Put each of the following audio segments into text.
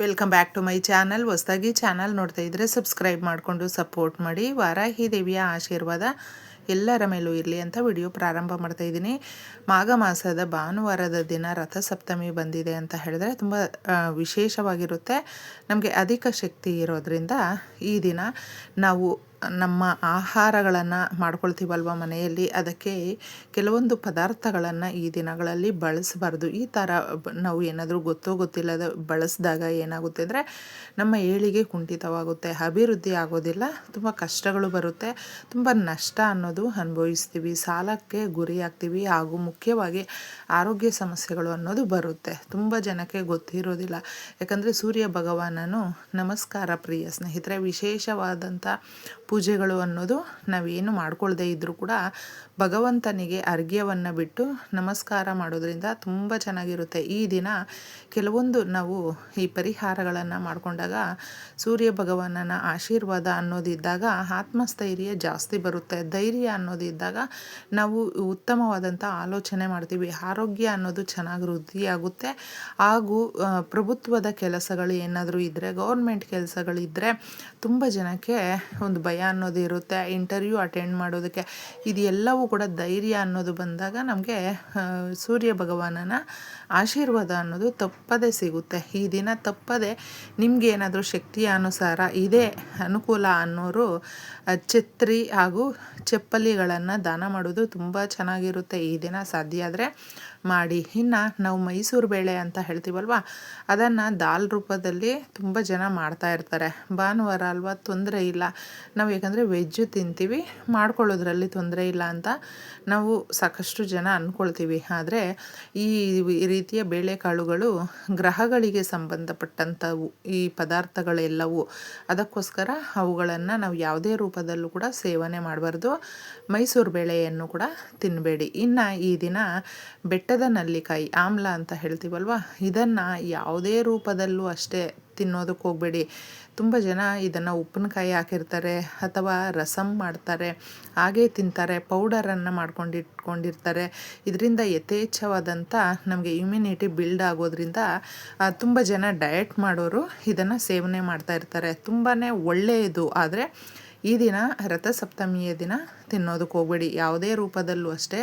Welcome back to my channel. ಹೊಸದಾಗಿ channel ನೋಡ್ತಾ ಇದ್ದರೆ ಸಬ್ಸ್ಕ್ರೈಬ್ ಮಾಡಿಕೊಂಡು ಸಪೋರ್ಟ್ ಮಾಡಿ. ವಾರಾಹಿ ದೇವಿಯ ಆಶೀರ್ವಾದ ಎಲ್ಲರ ಮೇಲೂ ಇರಲಿ ಅಂತ ವಿಡಿಯೋ ಪ್ರಾರಂಭ ಮಾಡ್ತಾ ಇದ್ದೀನಿ. ಮಾಘ ಮಾಸದ ಭಾನುವಾರದ ದಿನ ರಥಸಪ್ತಮಿ ಬಂದಿದೆ ಅಂತ ಹೇಳಿದ್ರೆ ತುಂಬ ವಿಶೇಷವಾಗಿರುತ್ತೆ. ನಮಗೆ ಅಧಿಕ ಶಕ್ತಿ ಇರೋದ್ರಿಂದ ಈ ದಿನ ನಾವು ನಮ್ಮ ಆಹಾರಗಳನ್ನು ಮಾಡ್ಕೊಳ್ತೀವಲ್ವ ಮನೆಯಲ್ಲಿ, ಅದಕ್ಕೆ ಕೆಲವೊಂದು ಪದಾರ್ಥಗಳನ್ನು ಈ ದಿನಗಳಲ್ಲಿ ಬಳಸಬಾರ್ದು. ಈ ಥರ ನಾವು ಏನಾದರೂ ಗೊತ್ತಿಲ್ಲದ ಬಳಸಿದಾಗ ಏನಾಗುತ್ತೆ ಅಂದರೆ ನಮ್ಮ ಏಳಿಗೆ ಕುಂಠಿತವಾಗುತ್ತೆ, ಅಭಿವೃದ್ಧಿ ಆಗೋದಿಲ್ಲ, ತುಂಬ ಕಷ್ಟಗಳು ಬರುತ್ತೆ, ತುಂಬ ನಷ್ಟ ಅನ್ನೋದು ಅನುಭವಿಸ್ತೀವಿ, ಸಾಲಕ್ಕೆ ಗುರಿಯಾಗ್ತೀವಿ, ಹಾಗೂ ಮುಖ್ಯವಾಗಿ ಆರೋಗ್ಯ ಸಮಸ್ಯೆಗಳು ಅನ್ನೋದು ಬರುತ್ತೆ. ತುಂಬ ಜನಕ್ಕೆ ಗೊತ್ತಿರೋದಿಲ್ಲ. ಯಾಕಂದರೆ ಸೂರ್ಯ ಭಗವಾನನು ನಮಸ್ಕಾರ ಪ್ರಿಯ ಸ್ನೇಹಿತರೆ. ವಿಶೇಷವಾದಂಥ ಪೂಜೆಗಳು ಅನ್ನೋದು ನಾವೇನು ಮಾಡ್ಕೊಳ್ದೇ ಇದ್ದರೂ ಕೂಡ ಭಗವಂತನಿಗೆ ಅರ್ಘ್ಯವನ್ನು ಬಿಟ್ಟು ನಮಸ್ಕಾರ ಮಾಡೋದ್ರಿಂದ ತುಂಬ ಚೆನ್ನಾಗಿರುತ್ತೆ. ಈ ದಿನ ಕೆಲವೊಂದು ನಾವು ಈ ಪರಿಹಾರಗಳನ್ನು ಮಾಡಿಕೊಂಡಾಗ ಸೂರ್ಯ ಭಗವಾನನ ಆಶೀರ್ವಾದ ಅನ್ನೋದಿದ್ದಾಗ ಆತ್ಮಸ್ಥೈರ್ಯ ಜಾಸ್ತಿ ಬರುತ್ತೆ. ಧೈರ್ಯ ಅನ್ನೋದಿದ್ದಾಗ ನಾವು ಉತ್ತಮವಾದಂಥ ಆಲೋಚನೆ ಮಾಡ್ತೀವಿ, ಆರೋಗ್ಯ ಅನ್ನೋದು ಚೆನ್ನಾಗಿ ವೃದ್ಧಿಯಾಗುತ್ತೆ. ಹಾಗೂ ಪ್ರಭುತ್ವದ ಕೆಲಸಗಳು ಏನಾದರೂ ಇದ್ದರೆ, ಗೌರ್ಮೆಂಟ್ ಕೆಲಸಗಳಿದ್ದರೆ ತುಂಬ ಜನಕ್ಕೆ ಒಂದು ಭಯ ಅನ್ನೋದು ಇರುತ್ತೆ, ಇಂಟರ್ವ್ಯೂ ಅಟೆಂಡ್ ಮಾಡೋದಕ್ಕೆ. ಇದೆಲ್ಲವೂ ಕೂಡ ಧೈರ್ಯ ಅನ್ನೋದು ಬಂದಾಗ ನಮಗೆ ಸೂರ್ಯ ಭಗವಾನನ ಆಶೀರ್ವಾದ ಅನ್ನೋದು ತಪ್ಪದೇ ಸಿಗುತ್ತೆ. ಈ ದಿನ ತಪ್ಪದೆ ನಿಮಗೇನಾದರೂ ಶಕ್ತಿಯ ಅನುಸಾರ ಇದೇ ಅನುಕೂಲ ಅನ್ನೋರು ಛತ್ರಿ ಹಾಗೂ ಚಪ್ಪಲಿಗಳನ್ನು ದಾನ ಮಾಡೋದು ತುಂಬ ಚೆನ್ನಾಗಿರುತ್ತೆ. ಈ ದಿನ ಸಾಧ್ಯ ಆದರೆ ಮಾಡಿ. ಇನ್ನು ನಾವು ಮೈಸೂರು ಬೇಳೆ ಅಂತ ಹೇಳ್ತೀವಲ್ವ, ಅದನ್ನು ದಾಲ್ ರೂಪದಲ್ಲಿ ತುಂಬ ಜನ ಮಾಡ್ತಾ ಇರ್ತಾರೆ. ಭಾನುವಾರ ಅಲ್ವಾ, ತೊಂದರೆ ಇಲ್ಲ, ನಾವು ಯಾಕಂದರೆ ವೆಜ್ಜು ತಿಂತೀವಿ, ಮಾಡ್ಕೊಳ್ಳೋದ್ರಲ್ಲಿ ತೊಂದರೆ ಇಲ್ಲ ಅಂತ ನಾವು ಸಾಕಷ್ಟು ಜನ ಅಂದ್ಕೊಳ್ತೀವಿ. ಆದರೆ ಈ ರೀತಿಯ ಬೇಳೆಕಾಳುಗಳು ಗ್ರಹಗಳಿಗೆ ಸಂಬಂಧಪಟ್ಟಂಥವು ಈ ಪದಾರ್ಥಗಳೆಲ್ಲವೂ. ಅದಕ್ಕೋಸ್ಕರ ಅವುಗಳನ್ನು ನಾವು ಯಾವುದೇ ರೂಪದಲ್ಲೂ ಕೂಡ ಸೇವನೆ ಮಾಡಬಾರ್ದು. ಮೈಸೂರು ಬೇಳೆಯನ್ನು ಕೂಡ ತಿನ್ನಬೇಡಿ. ಇನ್ನು ಈ ದಿನ ಬೆಟ್ಟದ ನಲ್ಲಿಕಾಯಿ, ಆಮ್ಲ ಅಂತ ಹೇಳ್ತೀವಲ್ವ, ಇದನ್ನು ಯಾವುದೇ ರೂಪದಲ್ಲೂ ಅಷ್ಟೇ ತಿನ್ನೋದಕ್ಕೆ ಹೋಗಬೇಡಿ. ತುಂಬ ಜನ ಇದನ್ನು ಉಪ್ಪಿನಕಾಯಿ ಹಾಕಿರ್ತಾರೆ ಅಥವಾ ರಸಮ್ ಮಾಡ್ತಾರೆ, ಹಾಗೇ ತಿಂತಾರೆ, ಪೌಡರನ್ನು ಮಾಡ್ಕೊಂಡಿಟ್ಕೊಂಡಿರ್ತಾರೆ. ಇದರಿಂದ ಯಥೇಚ್ಛವಾದಂಥ ನಮಗೆ ಇಮ್ಯುನಿಟಿ ಬಿಲ್ಡ್ ಆಗೋದ್ರಿಂದ ತುಂಬ ಜನ ಡಯಟ್ ಮಾಡೋರು ಇದನ್ನು ಸೇವನೆ ಮಾಡ್ತಾ ಇರ್ತಾರೆ. ತುಂಬಾ ಒಳ್ಳೆಯದು. ಆದರೆ ಈ ದಿನ ರಥಸಪ್ತಮಿಯ ದಿನ ತಿನ್ನೋದಕ್ಕೆ ಹೋಗಬೇಡಿ. ಯಾವುದೇ ರೂಪದಲ್ಲೂ ಅಷ್ಟೇ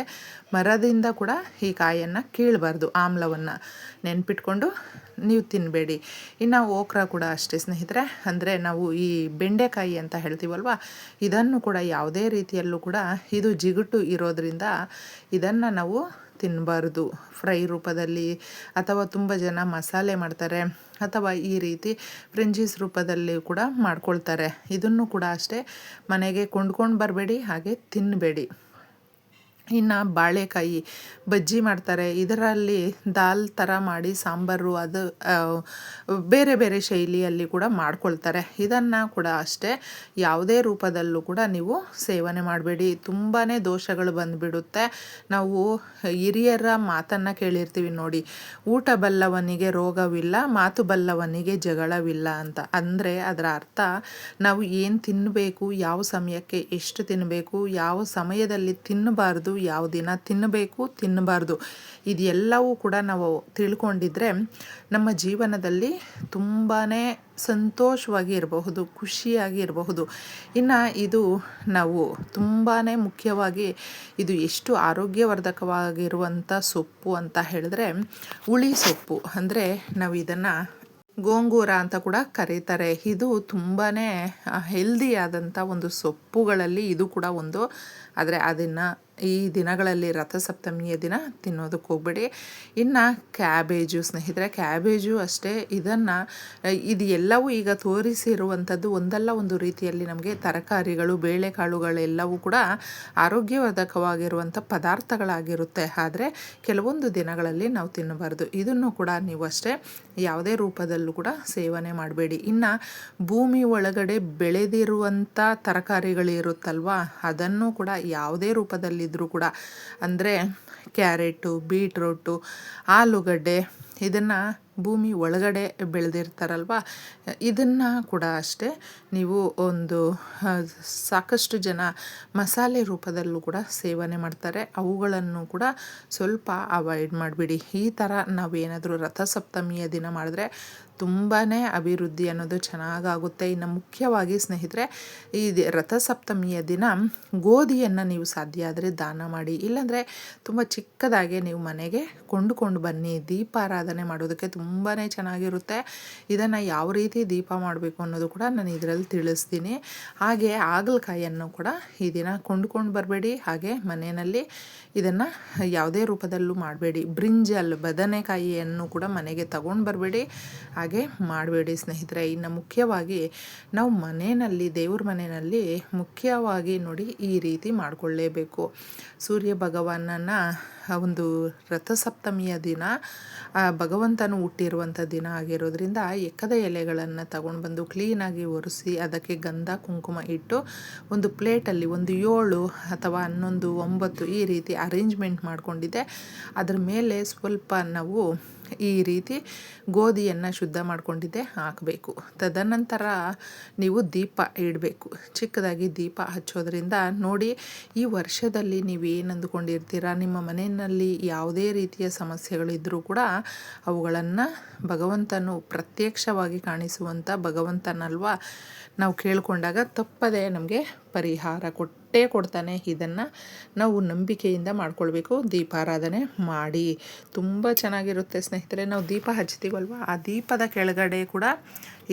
ಮರದಿಂದ ಕೂಡ ಈ ಕಾಯನ್ನು ಕೀಳಬಾರ್ದು. ಆಮ್ಲವನ್ನು ನೆನ್ಪಿಟ್ಕೊಂಡು ನೀವು ತಿನ್ನಬೇಡಿ. ಇನ್ನು ಓಕ್ರಾ ಕೂಡ ಅಷ್ಟೇ ಸ್ನೇಹಿತರೆ. ಅಂದರೆ ನಾವು ಈ ಬೆಂಡೆಕಾಯಿ ಅಂತ ಹೇಳ್ತೀವಲ್ವ, ಇದನ್ನು ಕೂಡ ಯಾವುದೇ ರೀತಿಯಲ್ಲೂ ಕೂಡ ಇದು ಜಿಗುಟು ಇರೋದ್ರಿಂದ ಇದನ್ನು ನಾವು ತಿನ್ನಬಾರ್ದು. ಫ್ರೈ ರೂಪದಲ್ಲಿ ಅಥವಾ ತುಂಬ ಜನ ಮಸಾಲೆ ಮಾಡ್ತಾರೆ, ಅಥವಾ ಈ ರೀತಿ ಫ್ರೆಂಚೀಸ್ ರೂಪದಲ್ಲಿ ಕೂಡ ಮಾಡ್ಕೊಳ್ತಾರೆ. ಇದನ್ನು ಕೂಡ ಅಷ್ಟೇ ಮನೆಗೆ ಕೊಂಡ್ಕೊಂಡು ಬರಬೇಡಿ, ಹಾಗೆ ತಿನ್ನಬೇಡಿ. ಇನ್ನು ಬಾಳೆಕಾಯಿ ಬಜ್ಜಿ ಮಾಡ್ತಾರೆ, ಇದರಲ್ಲಿ ದಾಲ್ ಥರ ಮಾಡಿ ಸಾಂಬಾರು, ಅದು ಬೇರೆ ಬೇರೆ ಶೈಲಿಯಲ್ಲಿ ಕೂಡ ಮಾಡ್ಕೊಳ್ತಾರೆ. ಇದನ್ನು ಕೂಡ ಅಷ್ಟೇ ಯಾವುದೇ ರೂಪದಲ್ಲೂ ಕೂಡ ನೀವು ಸೇವನೆ ಮಾಡಬೇಡಿ. ತುಂಬಾ ದೋಷಗಳು ಬಂದುಬಿಡುತ್ತೆ. ನಾವು ಹಿರಿಯರ ಮಾತನ್ನು ಕೇಳಿರ್ತೀವಿ ನೋಡಿ, ಊಟ ಬಲ್ಲವನಿಗೆ ರೋಗವಿಲ್ಲ, ಮಾತು ಬಲ್ಲವನಿಗೆ ಜಗಳವಿಲ್ಲ ಅಂತ. ಅಂದರೆ ಅದರ ಅರ್ಥ ನಾವು ಏನು ತಿನ್ನಬೇಕು, ಯಾವ ಸಮಯಕ್ಕೆ ಎಷ್ಟು ತಿನ್ನಬೇಕು, ಯಾವ ಸಮಯದಲ್ಲಿ ತಿನ್ನಬಾರ್ದು, ಯಾವ ದಿನ ತಿನ್ನಬೇಕು ತಿನ್ನಬಾರ್ದು, ಇದೆಲ್ಲವೂ ಕೂಡ ನಾವು ತಿಳ್ಕೊಂಡಿದ್ರೆ ನಮ್ಮ ಜೀವನದಲ್ಲಿ ತುಂಬಾ ಸಂತೋಷವಾಗಿ ಇರಬಹುದು, ಖುಷಿಯಾಗಿ ಇರಬಹುದು. ಇನ್ನು ಇದು ನಾವು ತುಂಬಾ ಮುಖ್ಯವಾಗಿ ಇದು ಎಷ್ಟು ಆರೋಗ್ಯವರ್ಧಕವಾಗಿರುವಂಥ ಸೊಪ್ಪು ಅಂತ ಹೇಳಿದ್ರೆ ಹುಳಿ ಸೊಪ್ಪು. ಅಂದರೆ ನಾವು ಇದನ್ನು ಗೋಂಗೂರ ಅಂತ ಕೂಡ ಕರೀತಾರೆ. ಇದು ತುಂಬಾ ಹೆಲ್ದಿಯಾದಂಥ ಒಂದು ಸೊಪ್ಪುಗಳಲ್ಲಿ ಇದು ಕೂಡ ಒಂದು. ಆದರೆ ಅದನ್ನು ಈ ದಿನಗಳಲ್ಲಿ ರಥಸಪ್ತಮಿಯ ದಿನ ತಿನ್ನೋದಕ್ಕೆ ಹೋಗಬೇಡಿ. ಇನ್ನು ಕ್ಯಾಬೇಜು ಸ್ನೇಹಿತರೆ, ಕ್ಯಾಬೇಜು ಅಷ್ಟೇ. ಇದು ಎಲ್ಲವೂ ಈಗ ತೋರಿಸಿರುವಂಥದ್ದು ಒಂದಲ್ಲ ಒಂದು ರೀತಿಯಲ್ಲಿ ನಮಗೆ ತರಕಾರಿಗಳು, ಬೇಳೆಕಾಳುಗಳೆಲ್ಲವೂ ಕೂಡ ಆರೋಗ್ಯವರ್ಧಕವಾಗಿರುವಂಥ ಪದಾರ್ಥಗಳಾಗಿರುತ್ತೆ. ಆದರೆ ಕೆಲವೊಂದು ದಿನಗಳಲ್ಲಿ ನಾವು ತಿನ್ನಬಾರ್ದು. ಇದನ್ನು ಕೂಡ ನೀವು ಅಷ್ಟೇ ಯಾವುದೇ ರೂಪದಲ್ಲೂ ಕೂಡ ಸೇವನೆ ಮಾಡಬೇಡಿ. ಇನ್ನು ಭೂಮಿ ಒಳಗಡೆ ಬೆಳೆದಿರುವಂಥ ತರಕಾರಿಗಳಿರುತ್ತಲ್ವ, ಅದನ್ನು ಕೂಡ ಯಾವುದೇ ರೂಪದಲ್ಲಿದ್ದರೂ ಕೂಡ, ಅಂದರೆ ಕ್ಯಾರೆಟು, ಬೀಟ್ರೂಟು, ಆಲೂಗಡ್ಡೆ, ಇದನ್ನು ಭೂಮಿ ಒಳಗಡೆ ಬೆಳೆದಿರ್ತಾರಲ್ವ, ಇದನ್ನು ಕೂಡ ಅಷ್ಟೇ ನೀವು ಒಂದು ಸಾಕಷ್ಟು ಜನ ಮಸಾಲೆ ರೂಪದಲ್ಲೂ ಕೂಡ ಸೇವನೆ ಮಾಡ್ತಾರೆ. ಅವುಗಳನ್ನು ಕೂಡ ಸ್ವಲ್ಪ ಅವಾಯ್ಡ್ ಮಾಡಿಬಿಡಿ. ಈ ಥರ ನಾವೇನಾದರೂ ರಥಸಪ್ತಮಿಯ ದಿನ ಮಾಡಿದ್ರೆ ತುಂಬಾ ಅಭಿವೃದ್ಧಿ ಅನ್ನೋದು ಚೆನ್ನಾಗಾಗುತ್ತೆ. ಇನ್ನು ಮುಖ್ಯವಾಗಿ ಸ್ನೇಹಿತರೆ, ಈ ರಥಸಪ್ತಮಿಯ ದಿನ ಗೋಧಿಯನ್ನು ನೀವು ಸಾಧ್ಯ ಆದರೆ ದಾನ ಮಾಡಿ. ಇಲ್ಲಾಂದರೆ ತುಂಬ ಚಿಕ್ಕದಾಗೆ ನೀವು ಮನೆಗೆ ಕೊಂಡುಕೊಂಡು ಬನ್ನಿ. ದೀಪಾರಾಧನೆ ಮಾಡೋದಕ್ಕೆ ತುಂಬಾ ಚೆನ್ನಾಗಿರುತ್ತೆ. ಇದನ್ನು ಯಾವ ರೀತಿ ದೀಪ ಮಾಡಬೇಕು ಅನ್ನೋದು ಕೂಡ ನಾನು ಇದರಲ್ಲಿ ತಿಳಿಸ್ತೀನಿ. ಹಾಗೆ ಹಾಗಲಕಾಯಿಯನ್ನು ಕೂಡ ಈ ದಿನ ಕೊಂಡ್ಕೊಂಡು ಬರಬೇಡಿ. ಹಾಗೆ ಮನೆಯಲ್ಲಿ ಇದನ್ನು ಯಾವುದೇ ರೂಪದಲ್ಲೂ ಮಾಡಬೇಡಿ. ಬ್ರಿಂಜಲ್ ಬದನೆಕಾಯಿಯನ್ನು ಕೂಡ ಮನೆಗೆ ತಗೊಂಡು ಬರಬೇಡಿ, ಹಾಗೆ ಮಾಡಬೇಡಿ ಸ್ನೇಹಿತರೆ. ಇನ್ನು ಮುಖ್ಯವಾಗಿ ನಾವು ಮನೆಯಲ್ಲಿ, ದೇವ್ರ ಮನೆಯಲ್ಲಿ ಮುಖ್ಯವಾಗಿ ನೋಡಿ ಈ ರೀತಿ ಮಾಡಿಕೊಳ್ಳೇಬೇಕು. ಸೂರ್ಯ ಭಗವಾನನ ಒಂದು ರಥಸಪ್ತಮಿಯ ದಿನ ಭಗವಂತನು ಹುಟ್ಟಿರುವಂಥ ದಿನ ಆಗಿರೋದ್ರಿಂದ ಎಕ್ಕದ ಎಲೆಗಳನ್ನು ತಗೊಂಡು ಬಂದು ಕ್ಲೀನಾಗಿ ಒರೆಸಿ ಅದಕ್ಕೆ ಗಂಧ ಕುಂಕುಮ ಇಟ್ಟು ಒಂದು ಪ್ಲೇಟಲ್ಲಿ ಒಂದು 7 ಅಥವಾ 11, 9 ಈ ರೀತಿ ಅರೇಂಜ್ಮೆಂಟ್ ಮಾಡಿಕೊಂಡಿದ್ದೆ. ಅದ್ರ ಮೇಲೆ ಸ್ವಲ್ಪ ನಾವು ಈ ರೀತಿ ಗೋಧಿಯನ್ನು ಶುದ್ಧ ಮಾಡ್ಕೊಂಡಿದ್ದೆ ಹಾಕಬೇಕು. ತದನಂತರ ನೀವು ದೀಪ ಇಡಬೇಕು. ಚಿಕ್ಕದಾಗಿ ದೀಪ ಹಚ್ಚೋದ್ರಿಂದ ನೋಡಿ, ಈ ವರ್ಷದಲ್ಲಿ ನೀವೇನು ಅಂದುಕೊಂಡಿರ್ತೀರ, ನಿಮ್ಮ ಮನೆಯಲ್ಲಿ ಯಾವುದೇ ರೀತಿಯ ಸಮಸ್ಯೆಗಳಿದ್ದರೂ ಕೂಡ ಅವುಗಳನ್ನು ಭಗವಂತನು ಪ್ರತ್ಯಕ್ಷವಾಗಿ ಕಾಣಿಸುವಂಥ ಭಗವಂತನಲ್ವ ನಾವು ಕೇಳಿಕೊಂಡಾಗ ತಪ್ಪದೆ ನಮಗೆ ಪರಿಹಾರ ಕೊಟ್ಟೇ ಕೊಡ್ತಾನೆ. ಇದನ್ನು ನಾವು ನಂಬಿಕೆಯಿಂದ ಮಾಡ್ಕೊಳ್ಬೇಕು. ದೀಪಾರಾಧನೆ ಮಾಡಿ ತುಂಬ ಚೆನ್ನಾಗಿರುತ್ತೆ ಸ್ನೇಹಿತರೆ. ನಾವು ದೀಪ ಹಚ್ತೀವಲ್ವ, ಆ ದೀಪದ ಕೆಳಗಡೆ ಕೂಡ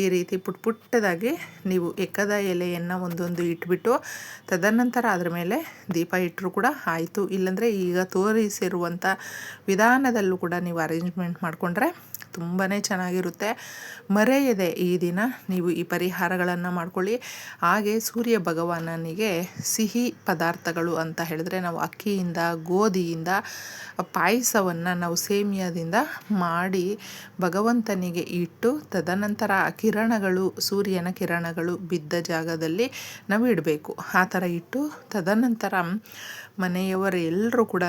ಈ ರೀತಿ ಪುಟ್ಟದಾಗಿ ನೀವು ಎಕ್ಕದ ಎಲೆಯನ್ನು ಒಂದೊಂದು ಇಟ್ಬಿಟ್ಟು ತದನಂತರ ಅದರ ಮೇಲೆ ದೀಪ ಇಟ್ಟರು ಕೂಡ ಆಯಿತು. ಇಲ್ಲಾಂದರೆ ಈಗ ತೋರಿಸಿರುವಂಥ ವಿಧಾನದಲ್ಲೂ ಕೂಡ ನೀವು ಅರೇಂಜ್ಮೆಂಟ್ ಮಾಡಿಕೊಂಡ್ರೆ ತುಂಬಾ ಚೆನ್ನಾಗಿರುತ್ತೆ. ಮರೆಯದೆ ಈ ದಿನ ನೀವು ಈ ಪರಿಹಾರಗಳನ್ನು ಮಾಡ್ಕೊಳ್ಳಿ. ಹಾಗೆ ಸೂರ್ಯ ಭಗವಾನನಿಗೆ ಸಿಹಿ ಪದಾರ್ಥಗಳು ಅಂತ ಹೇಳಿದ್ರೆ ನಾವು ಅಕ್ಕಿಯಿಂದ, ಗೋಧಿಯಿಂದ ಪಾಯಸವನ್ನು ನಾವು ಸೇಮಿಯಾದಿಂದ ಮಾಡಿ ಭಗವಂತನಿಗೆ ಇಟ್ಟು ತದನಂತರ ಕಿರಣಗಳು, ಸೂರ್ಯನ ಕಿರಣಗಳು ಬಿದ್ದ ಜಾಗದಲ್ಲಿ ನಾವು ಇಡಬೇಕು. ಆ ಥರ ಇಟ್ಟು ತದನಂತರ ಮನೆಯವರೆಲ್ಲರೂ ಕೂಡ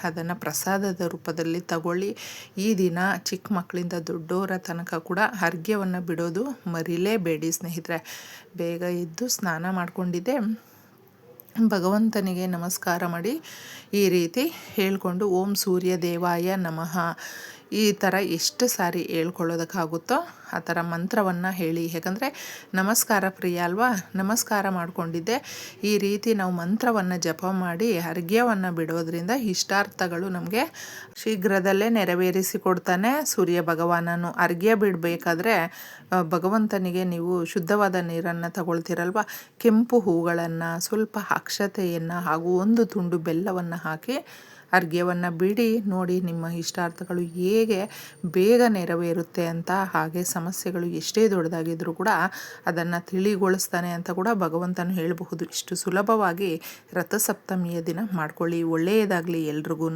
ಅದನ್ನು ಪ್ರಸಾದದ ರೂಪದಲ್ಲಿ ತಗೊಳ್ಳಿ. ಈ ದಿನ ಚಿಕ್ಕ ಮಕ್ಕಳಿಂದ ದೊಡ್ಡವರ ತನಕ ಕೂಡ ಅರ್ಘ್ಯವನ್ನು ಬಿಡೋದು ಮರಿಲೇಬೇಡಿ ಸ್ನೇಹಿತರೆ. ಬೇಗ ಎದ್ದು ಸ್ನಾನ ಮಾಡಿಕೊಂಡಿದ್ದೆ ಭಗವಂತನಿಗೆ ನಮಸ್ಕಾರ ಮಾಡಿ ಈ ರೀತಿ ಹೇಳ್ಕೊಂಡು ಓಂ ಸೂರ್ಯ ದೇವಾಯ ನಮಃ ಈ ಥರ ಎಷ್ಟು ಸಾರಿ ಹೇಳ್ಕೊಳ್ಳೋದಕ್ಕಾಗುತ್ತೋ ಆ ಥರ ಮಂತ್ರವನ್ನು ಹೇಳಿ. ಯಾಕಂದರೆ ನಮಸ್ಕಾರ ಪ್ರಿಯ ಅಲ್ವಾ, ನಮಸ್ಕಾರ ಮಾಡಿಕೊಂಡಿದ್ದೆ. ಈ ರೀತಿ ನಾವು ಮಂತ್ರವನ್ನು ಜಪ ಮಾಡಿ ಅರ್ಘ್ಯವನ್ನು ಬಿಡೋದ್ರಿಂದ ಇಷ್ಟಾರ್ಥಗಳು ನಮಗೆ ಶೀಘ್ರದಲ್ಲೇ ನೆರವೇರಿಸಿಕೊಡ್ತಾನೆ ಸೂರ್ಯ ಭಗವಾನನು. ಅರ್ಘ್ಯ ಬಿಡಬೇಕಾದ್ರೆ ಭಗವಂತನಿಗೆ ನೀವು ಶುದ್ಧವಾದ ನೀರನ್ನು ತಗೊಳ್ತೀರಲ್ವ, ಕೆಂಪು ಹೂಗಳನ್ನು, ಸ್ವಲ್ಪ ಅಕ್ಷತೆಯನ್ನು ಹಾಗೂ 1 ತುಂಡು ಬೆಲ್ಲವನ್ನು ಹಾಕಿ ಅರ್ಘ್ಯವನ್ನು ಬಿಡಿ. ನೋಡಿ ನಿಮ್ಮ ಇಷ್ಟಾರ್ಥಗಳು ಹೇಗೆ ಬೇಗ ನೆರವೇರುತ್ತೆ ಅಂತ. ಹಾಗೆ ಸಮಸ್ಯೆಗಳು ಎಷ್ಟೇ ದೊಡ್ಡದಾಗಿದ್ದರೂ ಕೂಡ ಅದನ್ನು ತಿಳಿಗೊಳಿಸ್ತಾನೆ ಅಂತ ಕೂಡ ಭಗವಂತನು ಹೇಳಬಹುದು. ಇಷ್ಟು ಸುಲಭವಾಗಿ ರಥಸಪ್ತಮಿಯ ದಿನ ಮಾಡ್ಕೊಳ್ಳಿ. ಒಳ್ಳೆಯದಾಗಲಿ ಎಲ್ರಿಗೂ.